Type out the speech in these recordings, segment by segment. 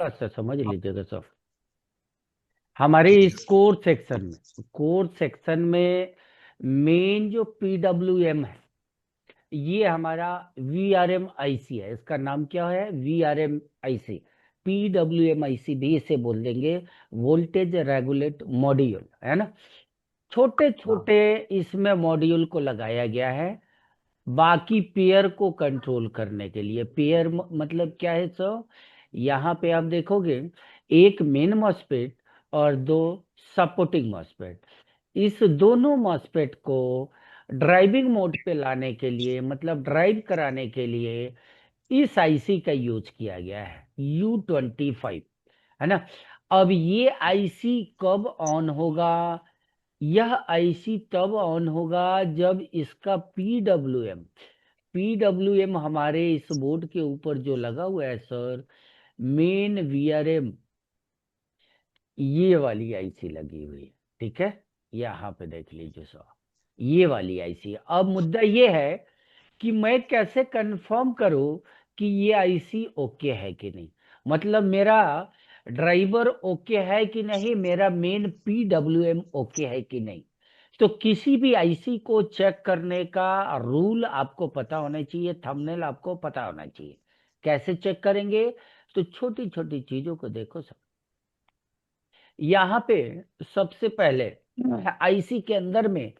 थोड़ा सा समझ लीजिएगा सर। हमारे जी इस कोर सेक्शन में मेन जो पीडब्ल्यूएम है, ये हमारा वीआरएम आईसी है। इसका नाम क्या है? VRM IC. पीडब्ल्यूएम आईसी भी इसे बोल देंगे, वोल्टेज रेगुलेट मॉड्यूल, है ना। छोटे हाँ। छोटे इसमें मॉड्यूल को लगाया गया है, बाकी पेयर को कंट्रोल करने के लिए। पेयर मतलब क्या है सर? यहाँ पे आप देखोगे, एक मेन मॉस्फेट और दो सपोर्टिंग मॉस्फेट। इस दोनों मॉस्फेट को ड्राइविंग मोड पे लाने के लिए, मतलब ड्राइव कराने के लिए, इस आईसी का यूज किया गया है, U25, है ना। अब ये आईसी कब ऑन होगा? यह आईसी तब ऑन होगा जब इसका पीडब्ल्यूएम हमारे इस बोर्ड के ऊपर जो लगा हुआ है सर, मेन वीआरएम, ये वाली आईसी लगी हुई है। ठीक है, यहाँ पे देख लीजिए सर, ये वाली आईसी है। अब मुद्दा ये है कि मैं कैसे कंफर्म करूं कि ये आईसी ओके है कि नहीं, मतलब मेरा ड्राइवर ओके है कि नहीं, मेरा मेन पीडब्ल्यूएम ओके है कि नहीं। तो किसी भी आईसी को चेक करने का रूल आपको पता होना चाहिए, थंबनेल आपको पता होना चाहिए। कैसे चेक करेंगे? तो छोटी छोटी चीजों को देखो सर। यहाँ पे सबसे पहले आईसी के अंदर में,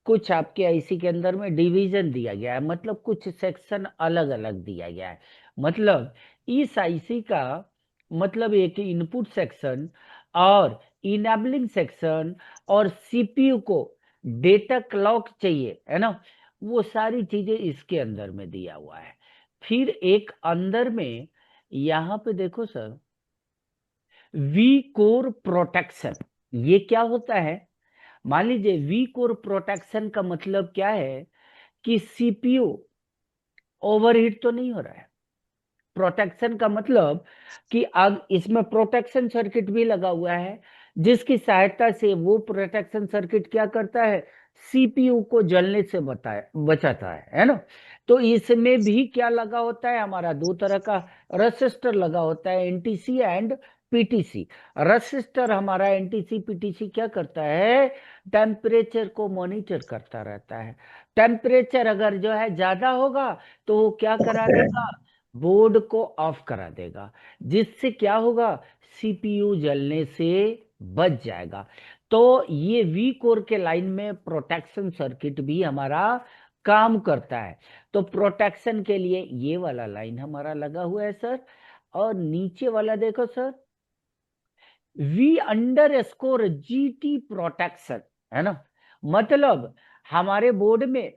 कुछ आपके आईसी के अंदर में डिवीजन दिया गया है, मतलब कुछ सेक्शन अलग अलग दिया गया है। मतलब इस आईसी का मतलब एक इनपुट सेक्शन और इनेबलिंग सेक्शन और सीपीयू को डेटा क्लॉक चाहिए, है ना। वो सारी चीजें इसके अंदर में दिया हुआ है। फिर एक अंदर में, यहाँ पे देखो सर, वी कोर प्रोटेक्शन, ये क्या होता है? मान लीजिए वी कोर प्रोटेक्शन का मतलब क्या है कि सीपीयू ओवरहीट तो नहीं हो रहा है। प्रोटेक्शन का मतलब कि अब इसमें प्रोटेक्शन सर्किट भी लगा हुआ है, जिसकी सहायता से वो प्रोटेक्शन सर्किट क्या करता है? सीपीयू को जलने से बचाता है ना। तो इसमें भी क्या लगा होता है? हमारा दो तरह का रजिस्टर लगा होता है, एनटीसी एंड पीटीसी। रजिस्टर हमारा एनटीसी पीटीसी क्या करता है? टेम्परेचर को मॉनिटर करता रहता है। टेम्परेचर अगर जो है ज्यादा होगा तो वो क्या करा देगा? बोर्ड को ऑफ करा देगा, जिससे क्या होगा? सीपीयू जलने से बच जाएगा। तो ये वी कोर के लाइन में प्रोटेक्शन सर्किट भी हमारा काम करता है। तो प्रोटेक्शन के लिए ये वाला लाइन हमारा लगा हुआ है सर। और नीचे वाला देखो सर, V_GT प्रोटेक्शन, है ना। मतलब हमारे बोर्ड में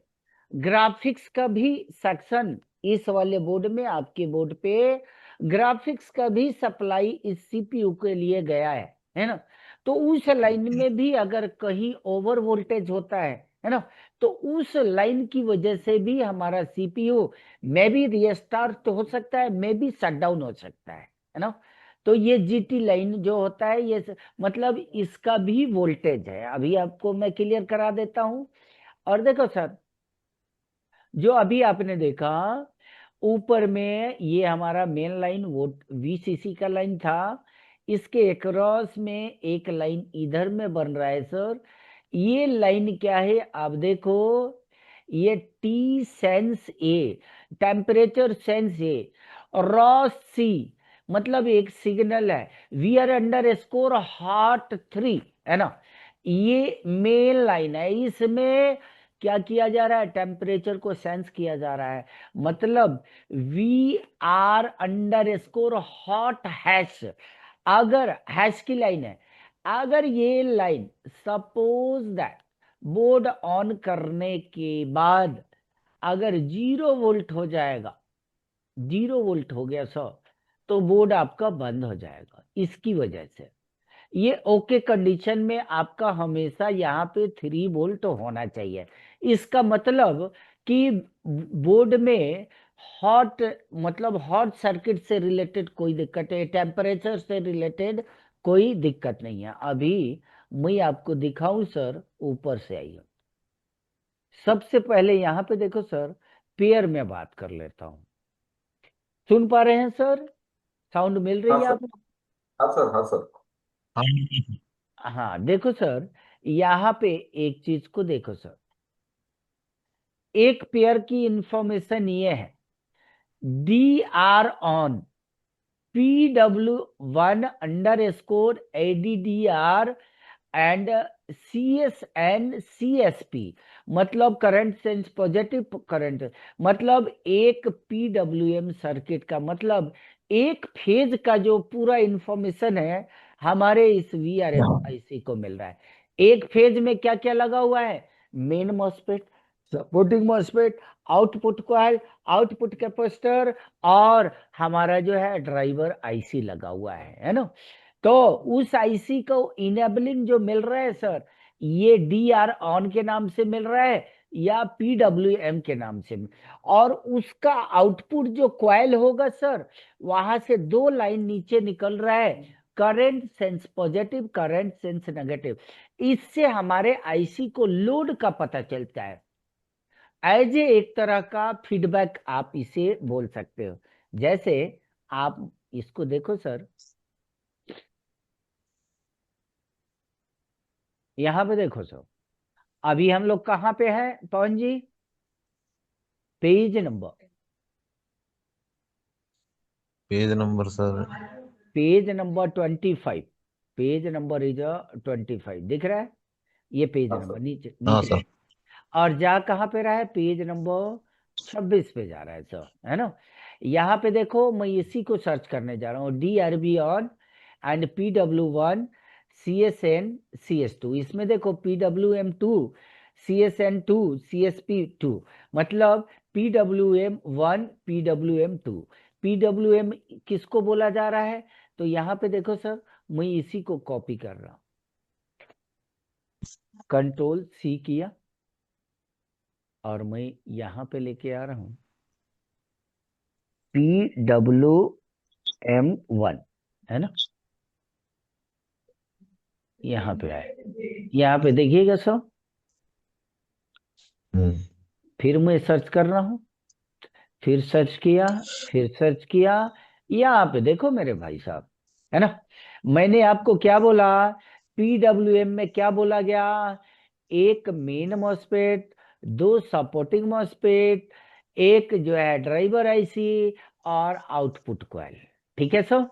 ग्राफिक्स का भी सेक्शन, इस वाले बोर्ड में, आपके बोर्ड पे ग्राफिक्स का भी सप्लाई इस सीपीयू के लिए गया है ना। तो उस लाइन में भी अगर कहीं ओवर वोल्टेज होता है ना, तो उस लाइन की वजह से भी हमारा सीपीयू मे भी रीस्टार्ट हो सकता है, मे भी शट डाउन हो सकता है ना। तो ये जीटी लाइन जो होता है, ये मतलब इसका भी वोल्टेज है। अभी आपको मैं क्लियर करा देता हूं। और देखो सर, जो अभी आपने देखा ऊपर में, ये हमारा मेन लाइन वो वीसीसी का लाइन था। इसके अक्रॉस में एक लाइन इधर में बन रहा है सर। ये लाइन क्या है आप देखो, ये T sense A, temperature sense A, raw C, मतलब एक सिग्नल है, वी आर अंडर स्कोर हॉट 3, है ना। ये मेन लाइन है, इसमें क्या किया जा रहा है? टेम्परेचर को सेंस किया जा रहा है। मतलब वी आर अंडर स्कोर हॉट हैश, अगर हैश की लाइन है, अगर ये line suppose that board on करने के बाद अगर 0 वोल्ट हो जाएगा, 0 वोल्ट हो गया सर, तो बोर्ड आपका बंद हो जाएगा। इसकी वजह से ये ओके कंडीशन में आपका हमेशा यहाँ पे 3 वोल्ट होना चाहिए। इसका मतलब कि बोर्ड में हॉट, मतलब हॉट सर्किट से रिलेटेड कोई दिक्कत है, टेम्परेचर से रिलेटेड कोई दिक्कत नहीं है। अभी मैं आपको दिखाऊं सर, ऊपर से आइए। सबसे पहले यहाँ पे देखो सर, पेयर में बात कर लेता हूँ। सुन पा रहे हैं सर? साउंड मिल रही हाँ है सर। आप? हाँ सर, हाँ सर। हाँ देखो सर, यहाँ पे एक चीज को देखो सर, एक पेयर की इंफॉर्मेशन ये है, D R on PW1_ADDR and CSN CSP, मतलब करंट सेंस पॉजिटिव करंट, मतलब एक PWM सर्किट का मतलब एक फेज का जो पूरा इंफॉर्मेशन है हमारे इस VRF IC को मिल रहा है। एक फेज में क्या क्या लगा हुआ है, main MOSFET, supporting MOSFET, output coil, output capacitor, और हमारा जो है ड्राइवर IC लगा हुआ है ना। तो उस आईसी को इनेबलिंग जो मिल रहा है सर, ये DR ऑन के नाम से मिल रहा है या PWM के नाम से, और उसका आउटपुट जो क्वाइल होगा सर, वहां से दो लाइन नीचे निकल रहा है, current sense positive, current sense negative. इससे हमारे आईसी को लोड का पता चलता है, एज ए एक तरह का फीडबैक आप इसे बोल सकते हो। जैसे आप इसको देखो सर, यहाँ पे देखो सर, अभी हम लोग कहाँ पे हैं Pavan ji, page number, page number sir. Page number 25, page number is 25 दिख रहा है, ये पेज हाँ नंबर सर। नीचे हाँ नीचे। सर। और जा कहाँ पे रहा है, पेज नंबर 26 पे जा रहा है सर, है ना। यहाँ पे देखो, मैं इसी को सर्च करने जा रहा हूँ, DRB on and PW1 CSN CS2, इसमें देखो PWM2 CSN2 CSP2, मतलब PWM1 PWM2, PWM किसको बोला जा रहा है, तो यहाँ पे देखो सर, मैं इसी को कॉपी कर रहा हूँ, Ctrl+C किया, और मैं यहाँ पे लेके आ रहा हूँ PWM1, है ना, यहाँ पे आए, यहाँ पे देखिएगा सर, हम्म। फिर मैं सर्च कर रहा हूँ, फिर सर्च किया, फिर सर्च किया, यहाँ पे देखो मेरे भाई साहब, है ना। मैंने आपको क्या बोला, PWM में क्या बोला गया, एक मेन मॉसफेट, दो सपोर्टिंग मॉसफेट, एक जो है ड्राइवर आईसी, और आउटपुट कॉइल। ठीक है सर।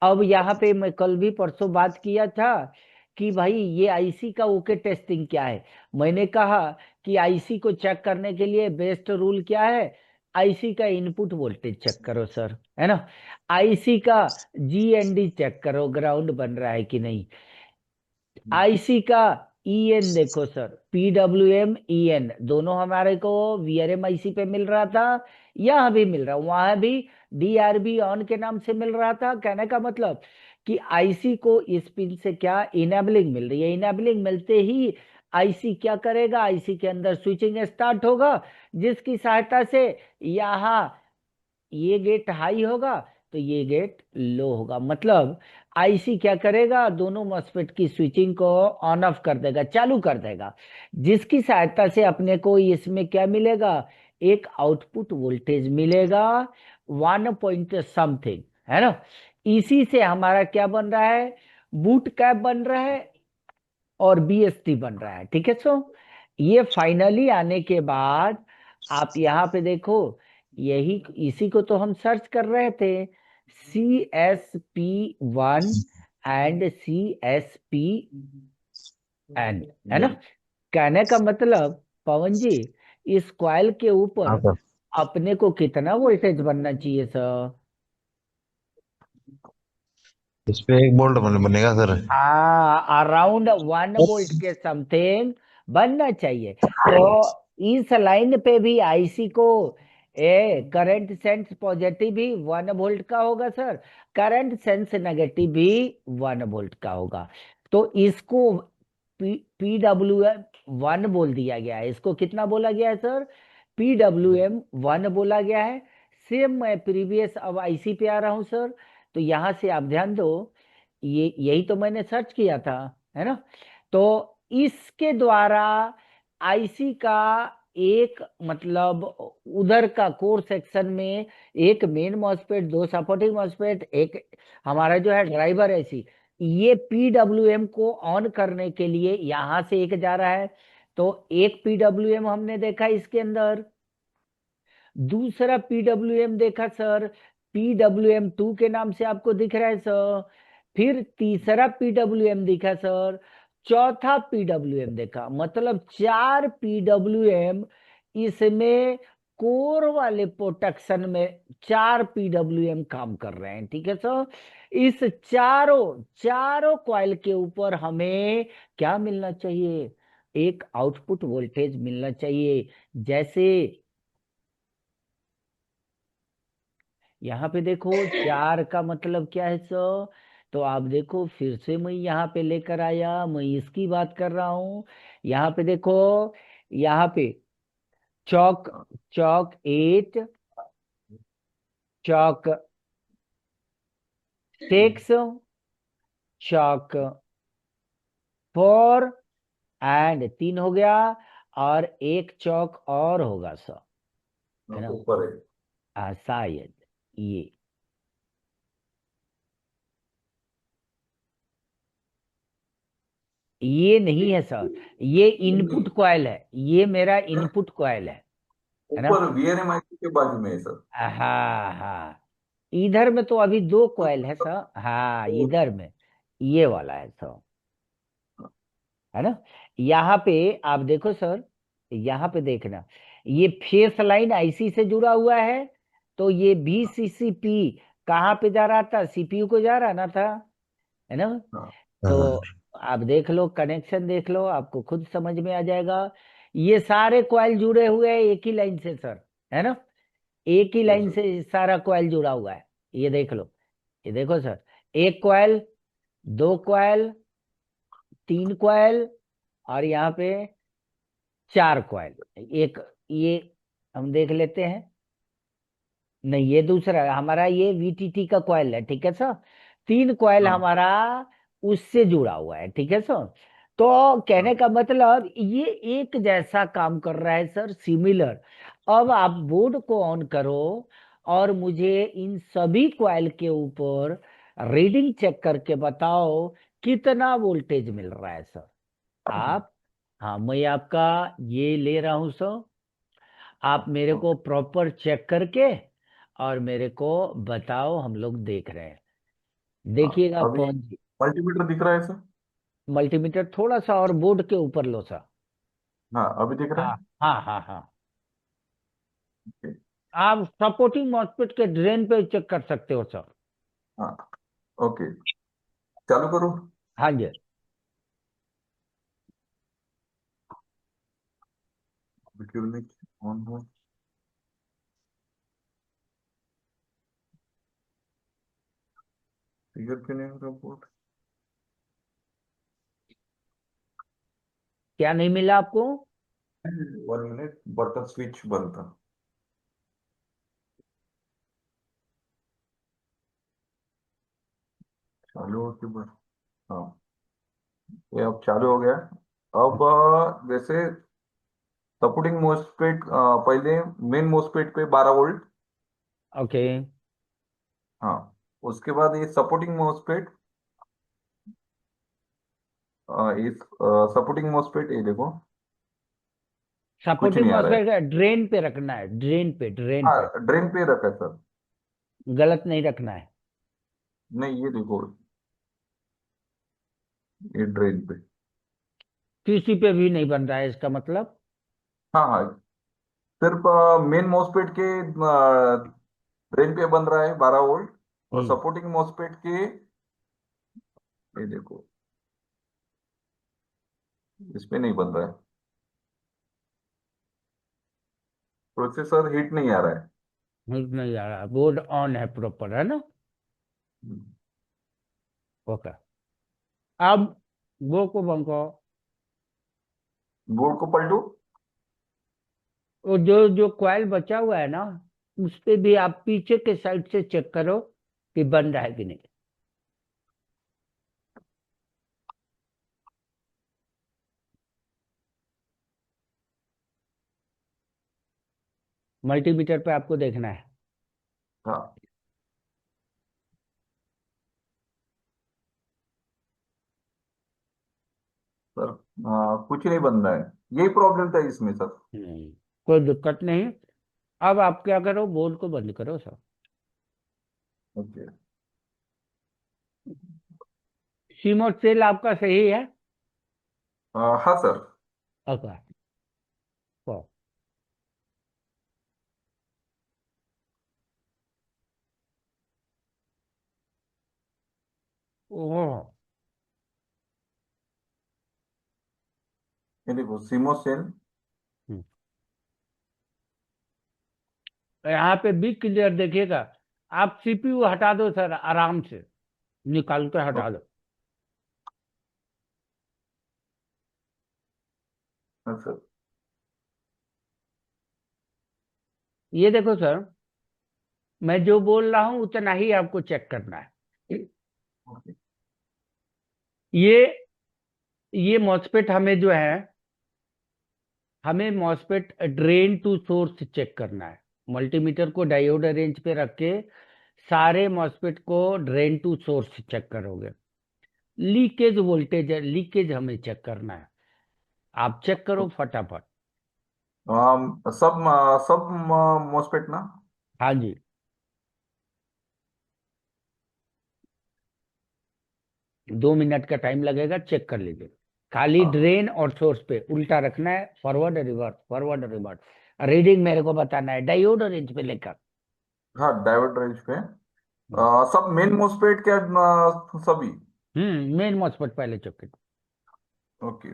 अब यहाँ पे मैं कल भी परसों बात किया था कि भाई ये आईसी का ओके टेस्टिंग क्या है। मैंने कहा कि आईसी को चेक करने के लिए बेस्ट रूल क्या है, आईसी का इनपुट वोल्टेज चेक करो सर, है ना। आईसी का GND चेक करो, ग्राउंड बन रहा है कि नहीं। आईसी का EN देखो सर, PWM EN दोनों हमारे को VRM आईसी पे मिल रहा था, यहाँ भी मिल रहा, वहां भी DRB ऑन के नाम से मिल रहा था। कहने का मतलब कि आईसी को इस पिन से क्या इनेबलिंग मिल रही है, इनेबलिंग मिलते ही आईसी क्या करेगा, आईसी के अंदर स्विचिंग स्टार्ट होगा, जिसकी सहायता से यहाँ ये गेट हाई होगा तो ये गेट लो होगा, मतलब आईसी क्या करेगा, दोनों मॉसफेट की स्विचिंग को ऑन ऑफ कर देगा, चालू कर देगा, जिसकी सहायता से अपने को इसमें क्या मिलेगा, एक आउटपुट वोल्टेज मिलेगा 1 पॉइंट समथिंग, है ना। इसी से हमारा क्या बन रहा है, बूट कैप बन रहा है और BST बन रहा है। ठीक है सो, ये फाइनली आने के बाद आप यहाँ पे देखो, यही इसी को तो हम सर्च कर रहे थे, CSP1 एंड CSPN, है ना। कहने का मतलब पवन जी, इस कॉइल के हाँ ऊपर सर। अपने को कितना वोल्टेज बनना चाहिए सर, इस पे 1 वोल्ट बनेगा सर। अराउंड 1 वोल्ट के समथिंग बनना चाहिए। तो इस लाइन पे भी आईसी को करंट सेंस पॉजिटिव भी 1 वोल्ट का होगा सर, करंट सेंस नेगेटिव भी 1 वोल्ट का होगा। तो इसको PWM1 बोल दिया गया है, इसको कितना बोला गया है सर, PWM1 बोला गया है। सेम मैं प्रीवियस अब आईसी पे आ रहा हूं सर, तो यहां से आप ध्यान दो, ये यही तो मैंने सर्च किया था, है ना। तो इसके द्वारा आईसी का एक मतलब उधर का कोर सेक्शन में एक मेन मॉसफेट, दो सपोर्टिंग मॉसफेट, एक हमारा जो है ड्राइवर ऐसी, ये पीडब्ल्यूएम को ऑन करने के लिए यहां से एक जा रहा है। तो एक पीडब्ल्यूएम हमने देखा इसके अंदर, दूसरा पीडब्ल्यूएम देखा सर, पीडब्ल्यूएम 2 के नाम से आपको दिख रहा है सर। फिर तीसरा पीडब्ल्यूएम दिखा सर, चौथा पीडब्ल्यूएम देखा, मतलब 4 पीडब्ल्यूएम इसमें कोर वाले प्रोटेक्शन में 4 पीडब्ल्यूएम काम कर रहे हैं, ठीक है सर। इस चारों चारों कॉइल के ऊपर हमें क्या मिलना चाहिए, एक आउटपुट वोल्टेज मिलना चाहिए। जैसे यहाँ पे देखो 4 का मतलब क्या है सर, तो आप देखो फिर से मैं यहाँ पे लेकर आया, मैं इसकी बात कर रहा हूँ। यहाँ पे देखो, यहाँ पे चौक, चौक 8, चौक 6, चौक 4 एंड 3 हो गया, और एक चौक और होगा सर, है ना। ऊपर है। शायद ये नहीं है सर, ये नहीं, इनपुट कॉइल है, ये मेरा इनपुट कॉइल है ना। ऊपर वीएनएमआईसी के बाजू में है सर। हाँ हाँ, इधर में तो अभी दो कॉइल है सर, हाँ तो इधर में ये वाला है सर, है ना। यहाँ पे आप देखो सर, यहाँ पे देखना, ये फेस लाइन आईसी से जुड़ा हुआ है, तो ये VCCP कहाँ पे जा रहा था, सीपीयू को जा रहा ना था, है ना। हाँ तो हाँ आप देख लो, कनेक्शन देख लो, आपको खुद समझ में आ जाएगा। ये सारे कॉइल जुड़े हुए हैं एक ही लाइन से सर, है ना, एक ही तो लाइन सर से सारा कॉइल जुड़ा हुआ है। ये देख लो, ये देखो सर, एक कॉइल, दो कॉइल, तीन कॉइल, और यहाँ पे 4 कॉइल। एक ये हम देख लेते हैं, नहीं ये दूसरा है हमारा, ये VTT का कॉइल है, ठीक है सर। 3 कॉइल हाँ हमारा उससे जुड़ा हुआ है, ठीक है सर। तो कहने हाँ का मतलब ये एक जैसा काम कर रहा है सर, सिमिलर। अब आप बोर्ड को ऑन करो और मुझे इन सभी कॉइल के ऊपर रीडिंग चेक करके बताओ कितना वोल्टेज मिल रहा है सर। आप, हाँ मैं आपका ये ले रहा हूं सर, आप मेरे को ओके। प्रॉपर चेक करके और मेरे को बताओ, हम लोग देख रहे हैं। हाँ देखिएगा अभी पहुंच जी। मल्टीमीटर दिख रहा है सर। मल्टीमीटर थोड़ा सा और बोर्ड के ऊपर लो सर। हाँ अभी दिख रहा हाँ है। हाँ हाँ हाँ, ओके। आप सपोर्टिंग मॉस्फेट के ड्रेन पे चेक कर सकते हो सर। हाँ ओके, चालू करो। हाँ जी। क्यों नहीं ऑन हो? फिगर क्यों नहीं हो रहा बोर्ड? क्या नहीं मिला आपको? 1 मिनट, बटन स्विच बंद था। चालू हो के बाद, हाँ ये अब चालू हो गया। अब जैसे सपोर्टिंग मोस्फेट, पहले मेन मोस्फेट पे 12 वोल्ट। ओके, हाँ, उसके बाद ये सपोर्टिंग मोस्फेट, इस सपोर्टिंग मोस्फेट ये देखो, कुछ सपोर्टिंग नहीं आ रहा है। मॉस्फेट ड्रेन पे रखना है, ड्रेन पे, ड्रेन पे, हाँ ड्रेन पे रखा है सर। गलत नहीं रखना है। नहीं ये देखो, ये ड्रेन पे। किसी पे भी नहीं बन रहा है इसका मतलब। हाँ हाँ, सिर्फ मेन मोस्फेट के ड्रेन पे बन रहा है 12 वोल्ट, और हम्म, सपोर्टिंग मोस्फेट के ये देखो, इस पे नहीं बन रहा है। प्रोसेसर हीट नहीं आ रहा है। नहीं आ रहा, बोर्ड ऑन है प्रॉपर, है ना। ओके, अब वो को बंको, बोर्ड को पलटू। वो जो जो कॉइल बचा हुआ है ना, उस पे भी आप पीछे के साइड से चेक करो कि बन रहा है कि नहीं। मल्टीमीटर पे आपको देखना है। हाँ सर, कुछ नहीं बन रहा है, यही प्रॉब्लम था इसमें सर। नहीं, कोई दिक्कत नहीं। अब आप क्या करो, बोर्ड को बंद करो सर। ओके। सीमोस सेल आपका सही है। हाँ सर। ओके। तो ओह, ये देखो सीमो सेल। हम्म, यहाँ पे भी क्लियर देखिएगा। आप सीपीयू हटा दो सर, आराम से निकाल के हटा दो। हाँ सर। ये देखो सर, मैं जो बोल रहा हूं उतना ही आपको चेक करना है। ओके। ये ये मॉसफेट हमें जो है, हमें MOSFET drain to source check करना है। मल्टीमीटर को डायोड रेंज पे रख के सारे मॉसफेट को ड्रेन टू सोर्स चेक करोगे। लीकेज वोल्टेज है, लीकेज हमें चेक करना है। आप चेक करो फटाफट। सब सब मोस्पेट ना। हाँ जी। 2 मिनट का टाइम लगेगा, चेक कर लीजिए। खाली हाँ ड्रेन और सोर्स पे उल्टा रखना है, forward reverse, forward reverse. Reading मेरे को बताना है डायोड और रेंज पे लेकर। हाँ, डायोड रेंज पे हम्म। सब मेन मोस्पेट क्या, सभी। मेन मॉसफेट पहले चेक कर। ओके।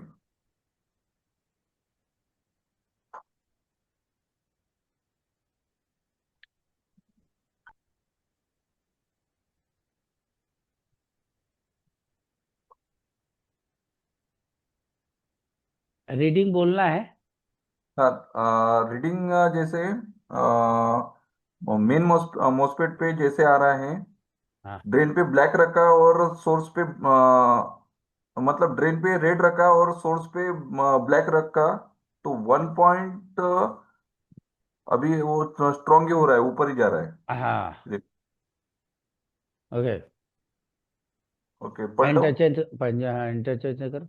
रीडिंग बोलना है। हाँ, रीडिंग जैसे मेन मोस्पेट पे जैसे आ रहा है, हाँ ड्रेन पे ब्लैक रखा और सोर्स पे मतलब ड्रेन पे रेड रखा और सोर्स पे ब्लैक रखा, तो 1 पॉइंट अभी वो स्ट्रॉन्ग ही हो रहा है, ऊपर ही जा रहा हाँ। है। ओके। ओके, पढ़ लो। इंटरचेंज, हाँ इंटरचेंज करो।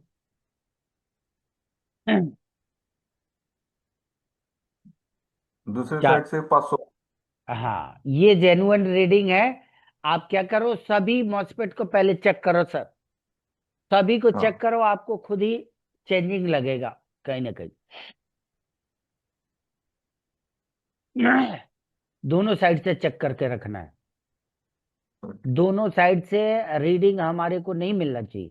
दूसरे चार। साइड से 500। हाँ, ये जेन्युइन रीडिंग है। आप क्या करो, सभी मॉसफेट को पहले चेक करो सर। सभी को चेक हाँ करो, आपको खुद ही चेंजिंग लगेगा कहीं ना कहीं। दोनों साइड से चेक करके रखना है। दोनों साइड से रीडिंग हमारे को नहीं मिलना चाहिए।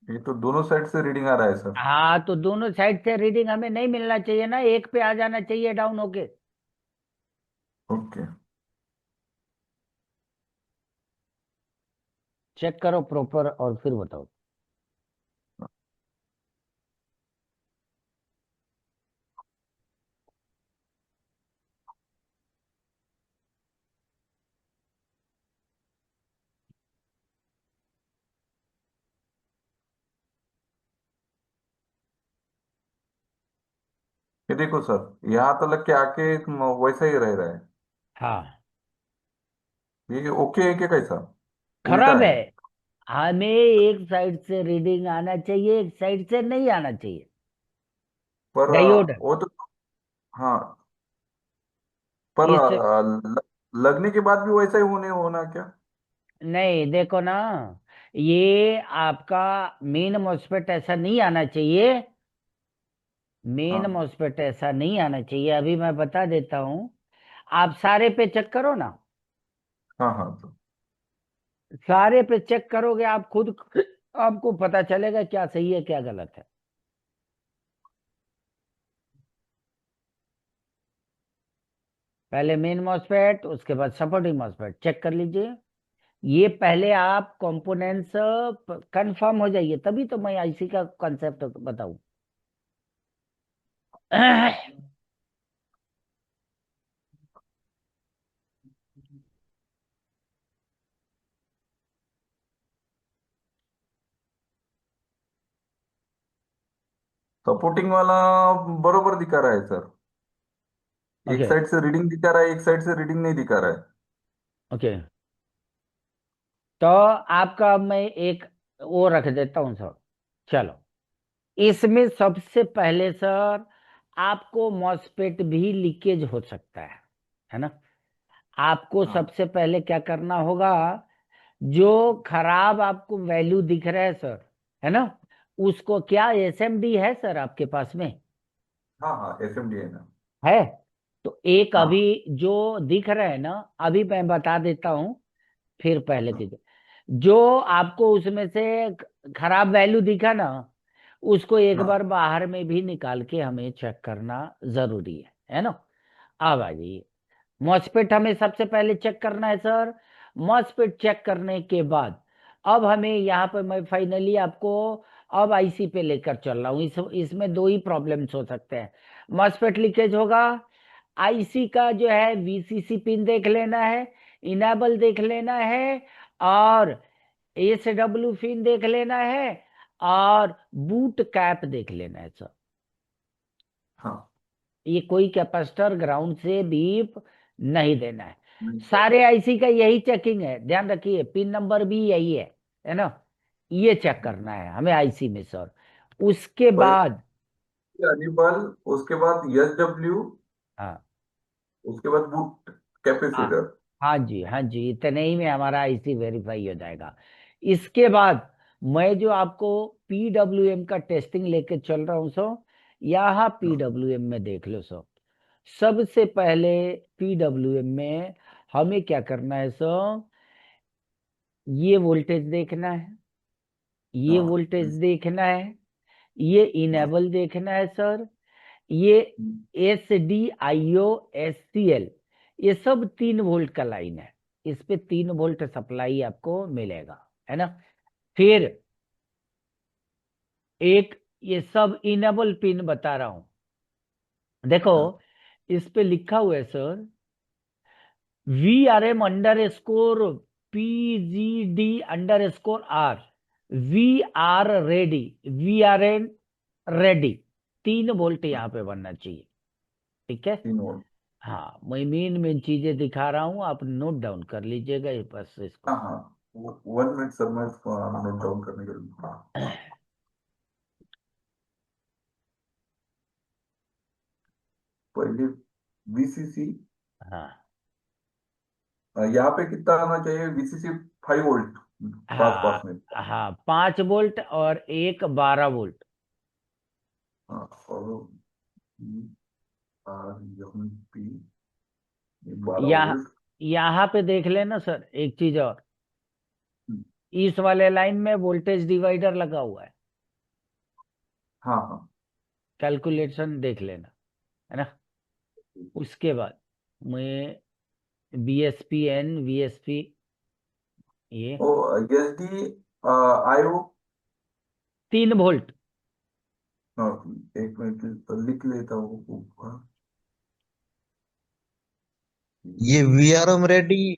ये तो दोनों साइड से रीडिंग आ रहा है सर। हाँ, तो दोनों साइड से रीडिंग हमें नहीं मिलना चाहिए ना, एक पे आ जाना चाहिए डाउन होके। ओके। चेक करो प्रॉपर और फिर बताओ। ये देखो सर, यहाँ तक के आके वैसा ही रह रहा है। हाँ, ये ओके है क्या, कैसा उल्टा खराब है? है। हमें एक साइड से रीडिंग आना चाहिए, एक साइड से नहीं आना चाहिए। पर डायोड वो तो, हाँ, पर इस, लगने के बाद भी वैसा ही होने होना क्या? नहीं देखो ना, ये आपका मेन मॉसफेट ऐसा नहीं आना चाहिए। मेन हाँ मॉसफेट ऐसा नहीं आना चाहिए, अभी मैं बता देता हूँ। आप सारे पे चेक करो ना। हाँ हाँ तो सारे पे चेक करोगे आप खुद, आपको पता चलेगा क्या सही है क्या गलत है। पहले मेन मॉसफेट, उसके बाद सपोर्टिंग मॉसफेट चेक कर लीजिए। ये पहले आप कंपोनेंट्स कंफर्म हो जाइए, तभी तो मैं आईसी का कॉन्सेप्ट बताऊं। सपोर्टिंग वाला बरोबर दिखा रहा है सर। एक ओके साइड से रीडिंग दिखा रहा है, एक साइड से रीडिंग नहीं दिखा रहा है। ओके। तो आपका मैं एक वो रख देता हूँ सर। चलो, इसमें सबसे पहले सर आपको मॉस्फेट भी लीकेज हो सकता है ना। आपको हाँ सबसे पहले क्या करना होगा, जो खराब आपको वैल्यू दिख रहा है सर, है ना, उसको, क्या एसएमडी है सर आपके पास में? हाँ हाँ, एसएमडी है ना। है। तो एक अभी हाँ जो दिख रहा है ना, अभी मैं बता देता हूँ, फिर पहले हाँ की जो आपको उसमें से खराब वैल्यू दिखा ना, उसको एक हाँ बार बाहर में भी निकाल के हमें चेक करना जरूरी है ना। अब आ जाइए, मॉस्फेट हमें सबसे पहले चेक करना है सर। मॉस्फेट चेक करने के बाद अब हमें यहाँ पे मैं फाइनली आपको अब आईसी पे लेकर चल रहा हूँ। इसमें दो ही प्रॉब्लम्स हो सकते हैं। मॉस्फेट लीकेज होगा, आईसी का जो है वीसीसी पिन देख लेना है, इनेबल देख लेना है, और एसडब्ल्यू पिन देख लेना है, और बूट कैप देख लेना है सर। हाँ। ये कोई कैपेसिटर ग्राउंड से डीप नहीं देना है। नहीं सर। सारे आईसी का यही चेकिंग है, ध्यान रखिए, पिन नंबर भी यही है ना। ये चेक करना है हमें आईसी में सर। उसके पहले बाद अनिबल, उसके बाद एसडब्ल्यू, हाँ उसके बाद बूट हाँ कैपेसिटर। हाँ जी हाँ जी, इतने ही में हमारा आईसी वेरीफाई हो जाएगा। इसके बाद मैं जो आपको पीडब्ल्यूएम का टेस्टिंग लेके चल रहा हूँ सो, यहाँ हाँ पीडब्ल्यूएम में देख लो सो। सबसे पहले पीडब्ल्यूएम में हमें क्या करना है सो, ये वोल्टेज देखना है, ये हाँ वोल्टेज देखना है, ये हाँ इनेबल देखना है सर, ये SDIO SCL, ये सब 3 वोल्ट का लाइन है। इस पे 3 वोल्ट सप्लाई आपको मिलेगा, है ना। फिर एक ये सब इनेबल पिन बता रहा हूं, देखो, हाँ इस पे लिखा हुआ है sir, VRM_, PGD_R, VRReady, VRN ready, 3 volt हाँ, यहाँ पे बनना चाहिए। ठीक है। 3 वोल्ट। हाँ, मैं मेन मेन चीजें दिखा रहा हूँ, आप नोट डाउन कर लीजिएगा ये बस हाँ इसको। हाँ, 1 मिनट सर, मैं नोट डाउन करने के लिए। हाँ, पहले वीसीसी, हाँ यहाँ पे कितना आना चाहिए? वीसीसी 5 वोल्ट पास पास हाँ में। हाँ, 5 वोल्ट और एक 12 वोल्ट। हाँ, और आर एम पी, बारह यहाँ वोल्ट यहाँ पे देख लेना सर एक चीज और, हम्म, इस वाले लाइन में वोल्टेज डिवाइडर लगा हुआ है, हाँ हाँ। कैलकुलेशन देख लेना, है ना। उसके बाद मैं VSP ये ओ, एस डी आईओ। 3 वोल्ट। एक मिनट लिख लेता हूँ। ये वीआरएम रेडी,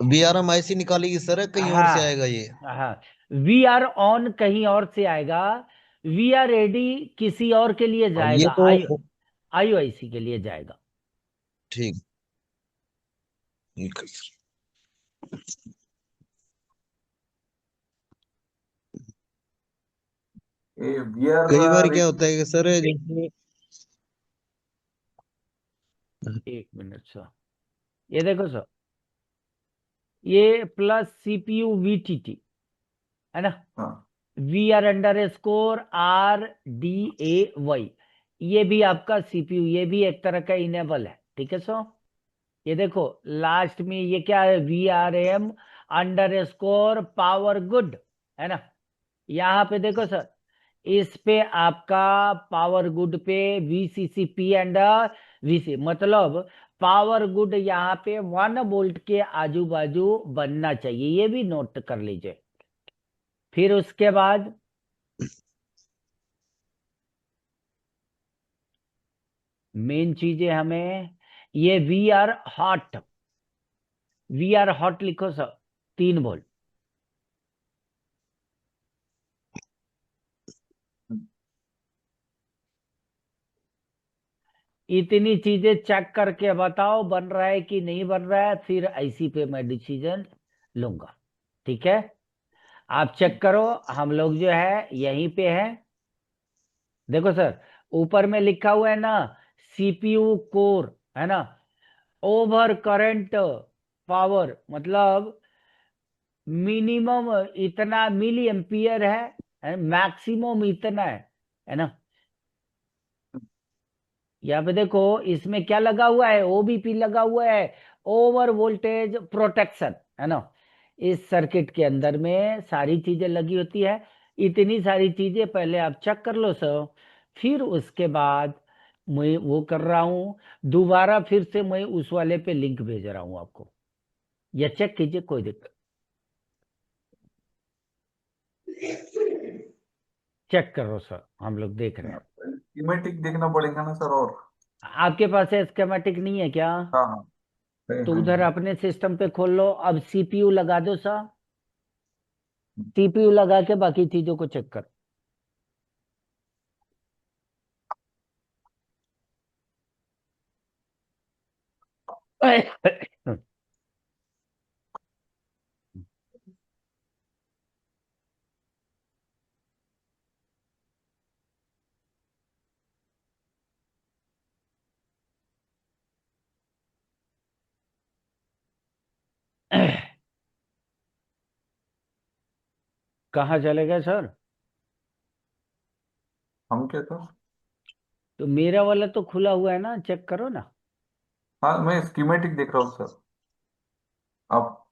वीआरएम ऐसी निकालेगी सर, कहीं और से हाँ आएगा ये? हाँ, वी आर ऑन कहीं और से आएगा, वी आर रेडी किसी और के लिए और ये जाएगा, तो IOIC के लिए जाएगा। ठीक, ठीक है। ए वी आर कई बार क्या रेट। होता है कि सर, जैसे एक मिनट सर, ये देखो सर, ये प्लस CPU VTT, है ना, हाँ VR_RDAY, ये भी आपका CPU, ये भी एक तरह का इनेबल है। ठीक है सर। ये देखो लास्ट में ये क्या है, VRM_PowerGood, है ना। यहाँ पे देखो सर, इस पे आपका पावर गुड पे VCCP एंड VC, मतलब पावर गुड यहाँ पे 1 वोल्ट के आजू बाजू बनना चाहिए, ये भी नोट कर लीजिए। फिर उसके बाद मेन चीजें हमें, ये वी आर हॉट लिखो सर, 3 वोल्ट। इतनी चीजें चेक करके बताओ बन रहा है कि नहीं बन रहा है, फिर आईसी पे मैं डिसीजन लूंगा। ठीक है, आप चेक करो। हम लोग जो है यहीं पे है। देखो सर, ऊपर में लिखा हुआ है ना, सीपीयू कोर, है ना, ओवर करंट पावर, मतलब मिनिमम इतना मिली एम्पियर है, मैक्सिमम इतना है ना। यहाँ पे देखो, इसमें क्या लगा हुआ है, ओबीपी लगा हुआ है, ओवर वोल्टेज प्रोटेक्शन, है ना। इस सर्किट के अंदर में सारी चीजें लगी होती है। इतनी सारी चीजें पहले आप चेक कर लो सर, फिर उसके बाद मैं वो कर रहा हूँ। दोबारा फिर से मैं उस वाले पे लिंक भेज रहा हूँ आपको, या चेक कीजिए, कोई दिक्कत। चेक करो सर, हम लोग देख रहे हैं। स्कीमेटिक देखना पड़ेगा ना सर, और आपके पास स्कीमेटिक नहीं है क्या? हाँ हाँ तो है उधर है। अपने सिस्टम पे खोल लो, अब सीपीयू लगा दो सर। सीपीयू लगा के बाकी चीजों को चेक कर। कहाँ चले गए सर? हम क्या था? तो मेरा वाला तो खुला हुआ है ना, चेक करो ना। हाँ मैं स्कीमेटिक देख रहा हूँ सर। आप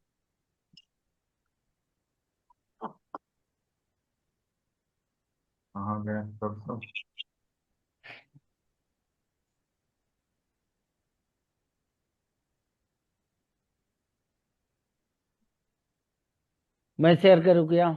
कहाँ गए सर? मैं शेयर करूँ क्या?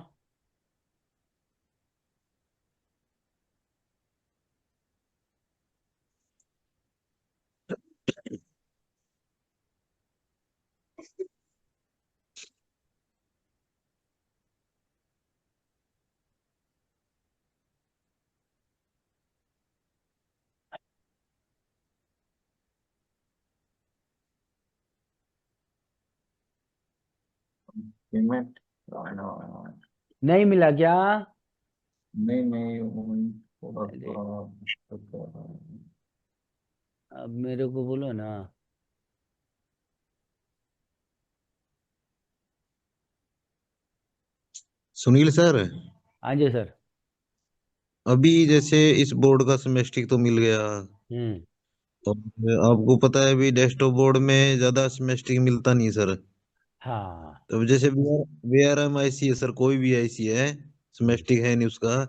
पेमेंट नहीं मिला क्या? नहीं नहीं थोड़ा अरे, थोड़ा अब मेरे को बोलो ना। सुनील सर, हाँ जी सर। अभी जैसे इस बोर्ड का सेमेस्टिक तो मिल गया, हम्म। और आपको पता है अभी डेस्कटॉप बोर्ड में ज्यादा सेमेस्टिक मिलता नहीं सर। हाँ, तो जैसे वीआरएम आईसी है सर, कोई भी आईसी है, सेमेस्टिक है नहीं उसका,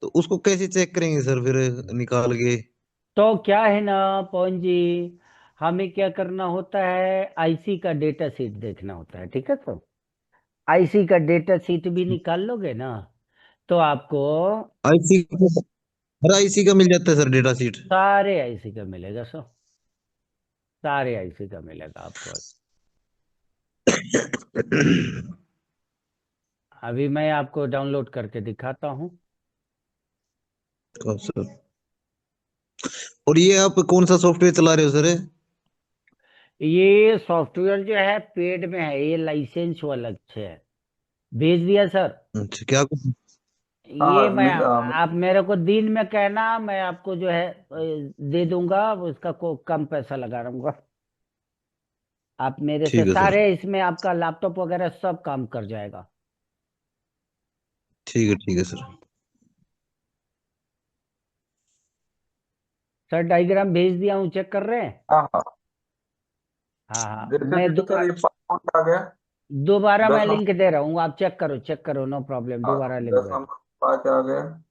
तो उसको कैसे चेक करेंगे सर फिर निकाल के? तो क्या है ना पवन जी, हमें क्या करना होता है, आईसी का डेटा शीट देखना होता है, ठीक है। तो आईसी का डेटा शीट भी निकाल लोगे ना, तो आपको आईसी, हर आईसी का मिल जाता है सर डेटा शीट? सारे आईसी का मिलेगा सर, सारे आईसी का मिलेगा आपको। अभी मैं आपको डाउनलोड करके दिखाता हूँ। हाँ सर। और ये आप कौन सा सॉफ्टवेयर चला रहे हो सर? ये सॉफ्टवेयर जो है पेड में है, ये लाइसेंस वाला है। भेज दिया सर। अच्छा, क्या कुछ? ये हाँ मैं, आप मेरे को दिन में कहना, मैं आपको जो है दे दूंगा, उसका को कम पैसा लगा दूंगा। आप मेरे से ठीक है सर। सारे, इसमें आपका लैपटॉप वगैरह सब काम कर जाएगा। ठीक है सर। सर डायग्राम भेज दिया हूँ, चेक कर रहे हैं? हाँ हाँ हाँ हाँ, देखा मैं देखो सर, ये पासपोर्ट आ गया। दोबारा मैं 10 लिंक नंबर। दे रहा हूँ, आप चेक करो, चेक करो, नो प्रॉब्लम, हाँ दोबारा लिंक 10 दे रहा हूँ। नंबर 5 आ गया।